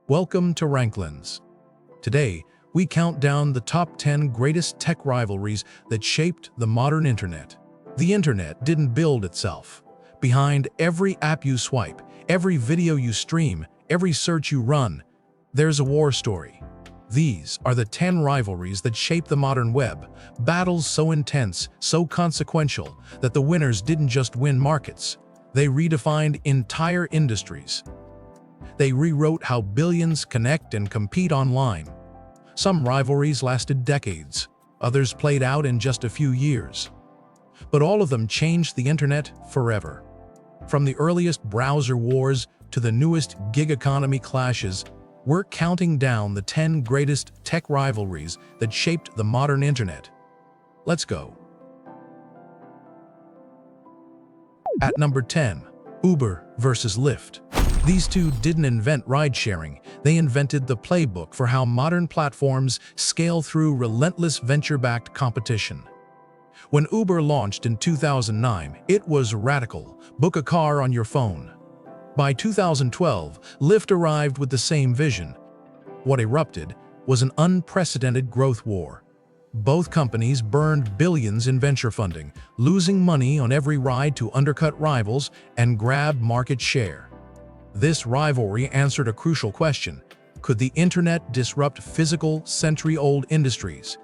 Welcome to RankLens. Today, we count down the top 10 greatest tech rivalries that shaped the modern internet. The internet didn't build itself. Behind every app you swipe, every video you stream, every search you run, there's a war story. These are the 10 rivalries that shaped the modern web, battles so intense, so consequential, that the winners didn't just win markets. They redefined entire industries. They rewrote how billions connect and compete online. Some rivalries lasted decades, others played out in just a few years. But all of them changed the internet forever. From the earliest browser wars to the newest gig economy clashes, we're counting down the 10 greatest tech rivalries that shaped the modern internet. Let's go. At number 10, Uber versus Lyft. These two didn't invent ride-sharing, they invented the playbook for how modern platforms scale through relentless venture-backed competition. When Uber launched in 2009, it was radical: book a car on your phone. By 2012, Lyft arrived with the same vision. What erupted was an unprecedented growth war. Both companies burned billions in venture funding, losing money on every ride to undercut rivals and grab market share. This rivalry answered a crucial question: could the internet disrupt physical, century-old industries?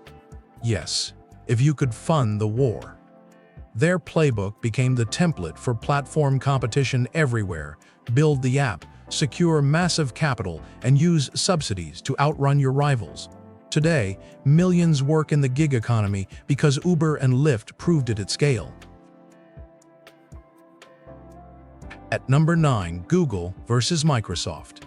Yes, if you could fund the war. Their playbook became the template for platform competition everywhere: build the app, secure massive capital, and use subsidies to outrun your rivals. Today, millions work in the gig economy because Uber and Lyft proved it at scale. At number 9, Google versus Microsoft.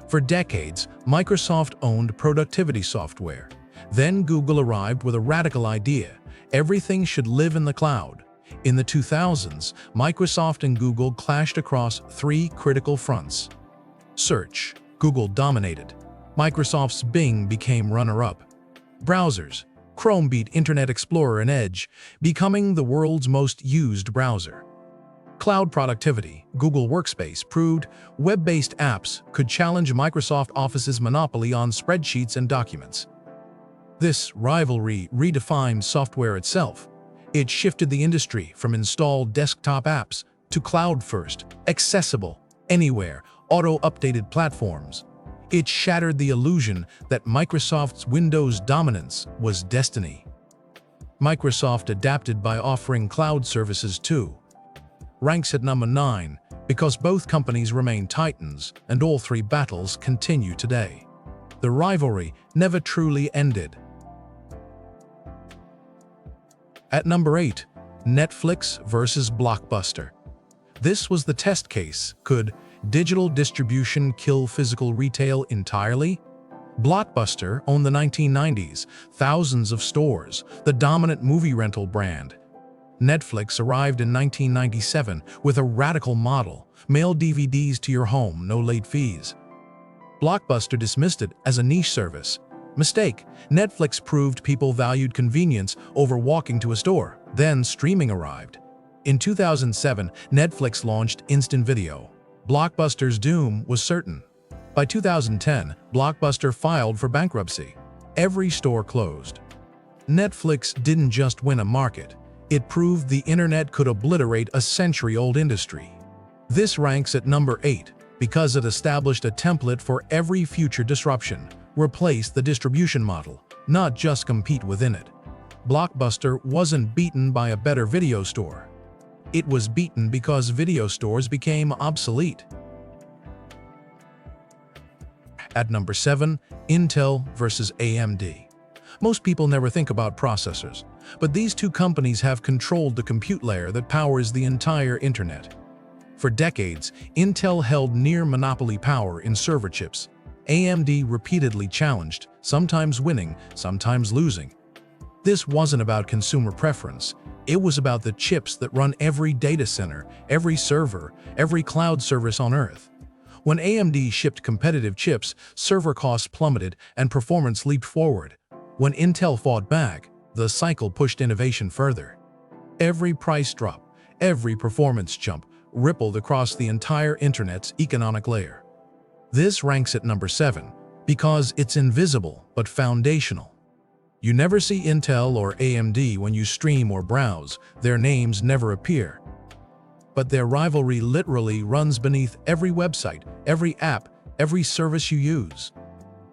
For decades, Microsoft owned productivity software. Then Google arrived with a radical idea: everything should live in the cloud. In the 2000s, Microsoft and Google clashed across three critical fronts. Search: Google dominated. Microsoft's Bing became runner-up. Browsers: Chrome beat Internet Explorer and Edge, becoming the world's most used browser. Cloud productivity: Google Workspace proved web-based apps could challenge Microsoft Office's monopoly on spreadsheets and documents. This rivalry redefined software itself. It shifted the industry from installed desktop apps to cloud-first, accessible, anywhere, auto-updated platforms. It shattered the illusion that Microsoft's Windows dominance was destiny. Microsoft adapted by offering cloud services too. Ranks at number 9 because both companies remain titans and all three battles continue today. The rivalry never truly ended. At number 8, Netflix versus Blockbuster. This was the test case. Could digital distribution kill physical retail entirely? Blockbuster owned the 1990s, thousands of stores, the dominant movie rental brand. Netflix arrived in 1997 with a radical model: mail DVDs to your home, no late fees. Blockbuster dismissed it as a niche service. Mistake. Netflix proved people valued convenience over walking to a store. Then streaming arrived. In 2007, Netflix launched instant video. Blockbuster's doom was certain. By 2010, Blockbuster filed for bankruptcy. Every store closed. Netflix didn't just win a market. It proved the internet could obliterate a century-old industry. This ranks at number 8 because it established a template for every future disruption: replace the distribution model, not just compete within it. Blockbuster wasn't beaten by a better video store. It was beaten because video stores became obsolete. At number 7, Intel versus AMD. Most people never think about processors, but these two companies have controlled the compute layer that powers the entire internet. For decades, Intel held near monopoly power in server chips. AMD repeatedly challenged, sometimes winning, sometimes losing. This wasn't about consumer preference. It was about the chips that run every data center, every server, every cloud service on Earth. When AMD shipped competitive chips, server costs plummeted and performance leaped forward. When Intel fought back, the cycle pushed innovation further. Every price drop, every performance jump rippled across the entire internet's economic layer. This ranks at number 7 because it's invisible but foundational. You never see Intel or AMD when you stream or browse. Their names never appear. But their rivalry literally runs beneath every website, every app, every service you use.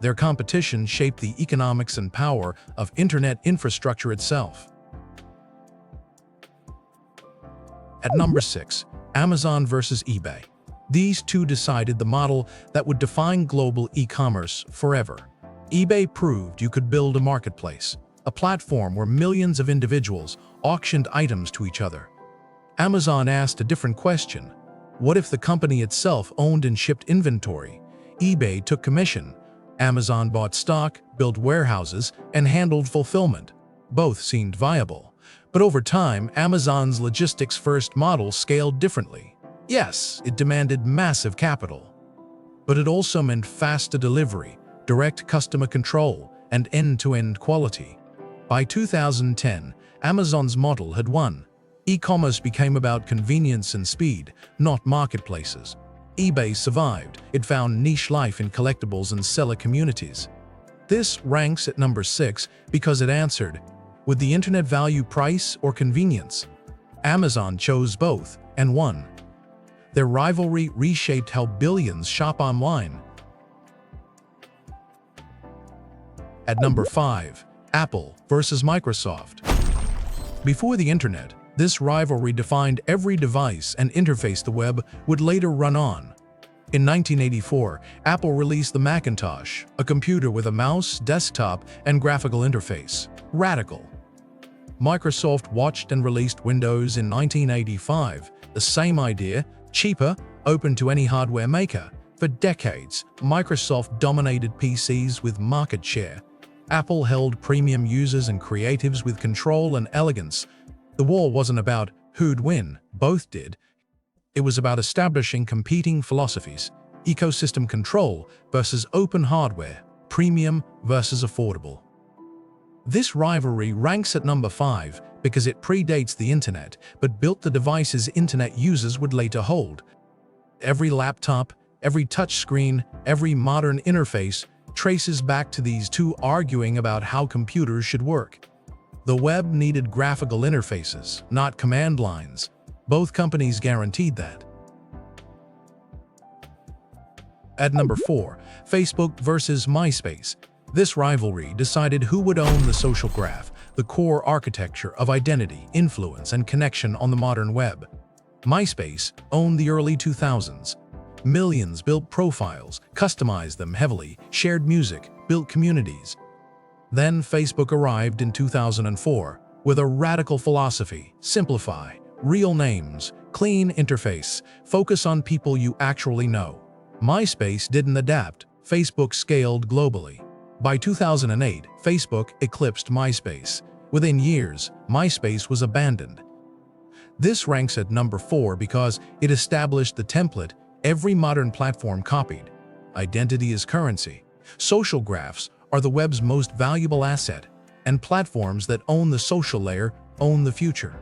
Their competition shaped the economics and power of internet infrastructure itself. At number 6, Amazon versus eBay. These two decided the model that would define global e-commerce forever. eBay proved you could build a marketplace, a platform where millions of individuals auctioned items to each other. Amazon asked a different question. What if the company itself owned and shipped inventory? eBay took commission. Amazon bought stock, built warehouses, and handled fulfillment. Both seemed viable. But over time, Amazon's logistics-first model scaled differently. Yes, it demanded massive capital. But it also meant faster delivery, direct customer control, and end-to-end quality. By 2010, Amazon's model had won. E-commerce became about convenience and speed, not marketplaces. eBay survived. It found niche life in collectibles and seller communities. This ranks at number 6 because it answered, would the internet value price or convenience? Amazon chose both and won. Their rivalry reshaped how billions shop online. At number 5, Apple versus Microsoft. Before the internet, this rivalry defined every device and interface the web would later run on. In 1984, Apple released the Macintosh, a computer with a mouse, desktop, and graphical interface. Radical. Microsoft watched and released Windows in 1985. The same idea, cheaper, open to any hardware maker. For decades, Microsoft dominated PCs with market share. Apple held premium users and creatives with control and elegance. The war wasn't about who'd win, both did. It was about establishing competing philosophies, ecosystem control versus open hardware, premium versus affordable. This rivalry ranks at number 5 because it predates the internet but built the devices internet users would later hold. Every laptop, every touchscreen, every modern interface traces back to these two arguing about how computers should work. The web needed graphical interfaces, not command lines. Both companies guaranteed that. At number 4, Facebook versus MySpace. This rivalry decided who would own the social graph, the core architecture of identity, influence, and connection on the modern web. MySpace owned the early 2000s. Millions built profiles, customized them heavily, shared music, built communities. Then Facebook arrived in 2004 with a radical philosophy: simplify, real names, clean interface, focus on people you actually know. MySpace didn't adapt. Facebook scaled globally. By 2008, Facebook eclipsed MySpace. Within years, MySpace was abandoned. This ranks at number 4 because it established the template every modern platform copied. Identity is currency. Social graphs are the web's most valuable asset, and platforms that own the social layer own the future.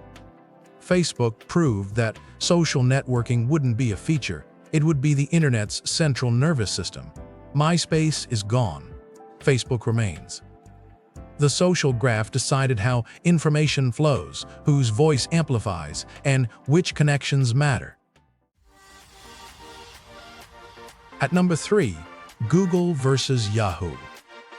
Facebook proved that social networking wouldn't be a feature, it would be the internet's central nervous system. MySpace is gone. Facebook remains. The social graph decided how information flows, whose voice amplifies, and which connections matter. At number 3, Google versus Yahoo.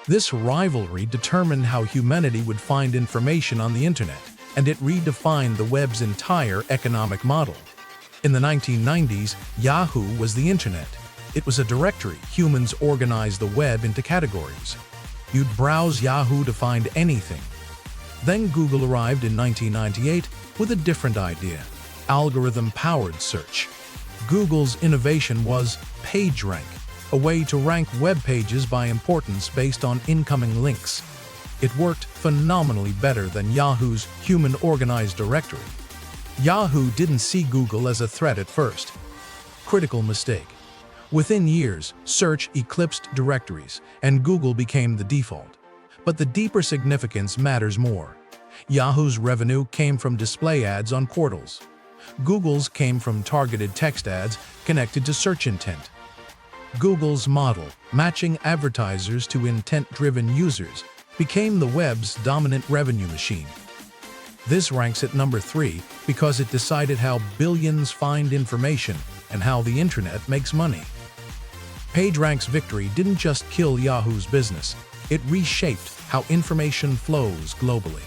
This rivalry determined how humanity would find information on the internet, and it redefined the web's entire economic model. In the 1990s, Yahoo was the internet. It was a directory. Humans organized the web into categories. You'd browse Yahoo to find anything. Then Google arrived in 1998 with a different idea: algorithm-powered search. Google's innovation was PageRank, a way to rank web pages by importance based on incoming links. It worked phenomenally better than Yahoo's human-organized directory. Yahoo didn't see Google as a threat at first. Critical mistake. Within years, search eclipsed directories, and Google became the default. But the deeper significance matters more. Yahoo's revenue came from display ads on portals. Google's came from targeted text ads connected to search intent. Google's model, matching advertisers to intent-driven users, became the web's dominant revenue machine. This ranks at number 3 because it decided how billions find information and how the internet makes money. PageRank's victory didn't just kill Yahoo's business, it reshaped how information flows globally.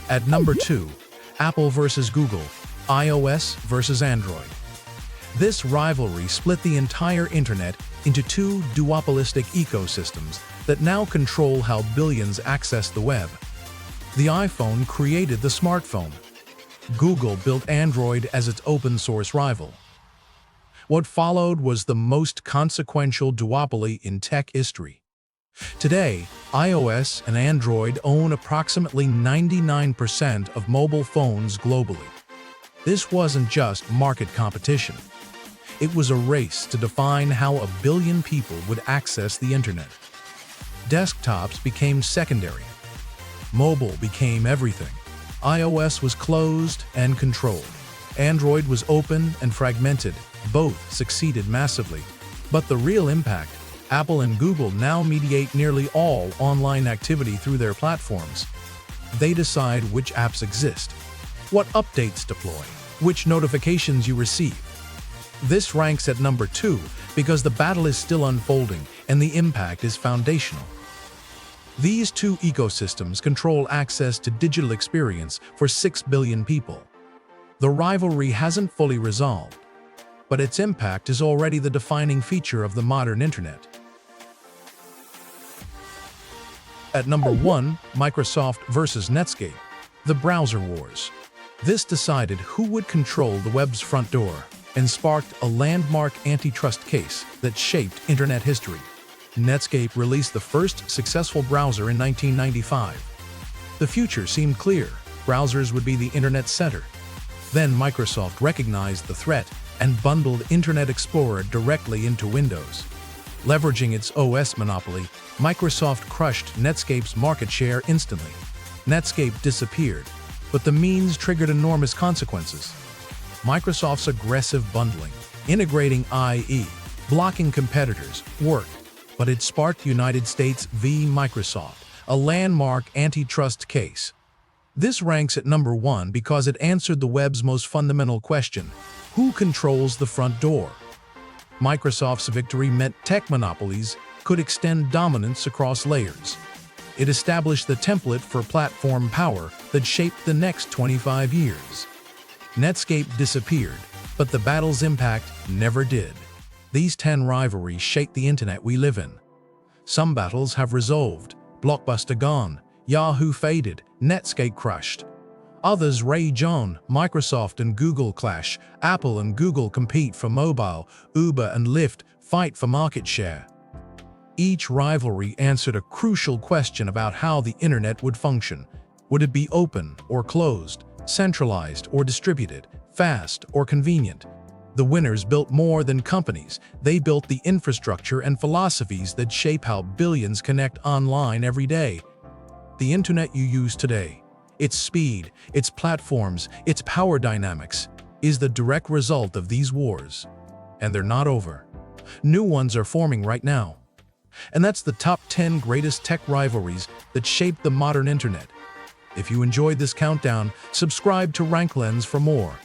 At number 2, Apple versus Google, iOS versus Android. This rivalry split the entire internet into two duopolistic ecosystems that now control how billions access the web. The iPhone created the smartphone. Google built Android as its open-source rival. What followed was the most consequential duopoly in tech history. Today, iOS and Android own approximately 99% of mobile phones globally. This wasn't just market competition. It was a race to define how a billion people would access the internet. Desktops became secondary. Mobile became everything. iOS was closed and controlled. Android was open and fragmented. Both succeeded massively. But the real impact, Apple and Google now mediate nearly all online activity through their platforms. They decide which apps exist, what updates deploy, which notifications you receive. This ranks at number 2 because the battle is still unfolding and the impact is foundational. These two ecosystems control access to digital experience for 6 billion people. The rivalry hasn't fully resolved, but its impact is already the defining feature of the modern internet. At number 1, Microsoft versus Netscape, the browser wars. This decided who would control the web's front door and sparked a landmark antitrust case that shaped internet history. Netscape released the first successful browser in 1995. The future seemed clear. Browsers would be the internet's center. Then Microsoft recognized the threat and bundled Internet Explorer directly into Windows. Leveraging its OS monopoly, Microsoft crushed Netscape's market share instantly. Netscape disappeared, but the means triggered enormous consequences. Microsoft's aggressive bundling, integrating IE, blocking competitors, worked, but it sparked United States v. Microsoft, a landmark antitrust case. This ranks at number 1 because it answered the web's most fundamental question: who controls the front door? Microsoft's victory meant tech monopolies could extend dominance across layers. It established the template for platform power that shaped the next 25 years. Netscape disappeared, but the battle's impact never did. These 10 rivalries shaped the internet we live in. Some battles have resolved: Blockbuster gone, Yahoo faded, Netscape crushed. Others rage on: Microsoft and Google clash, Apple and Google compete for mobile, Uber and Lyft fight for market share. Each rivalry answered a crucial question about how the internet would function. Would it be open or closed, centralized or distributed, fast or convenient? The winners built more than companies. They built the infrastructure and philosophies that shape how billions connect online every day. The internet you use today, its speed, its platforms, its power dynamics, is the direct result of these wars. And they're not over. New ones are forming right now. And that's the top 10 greatest tech rivalries that shaped the modern internet. If you enjoyed this countdown, subscribe to RankLens for more.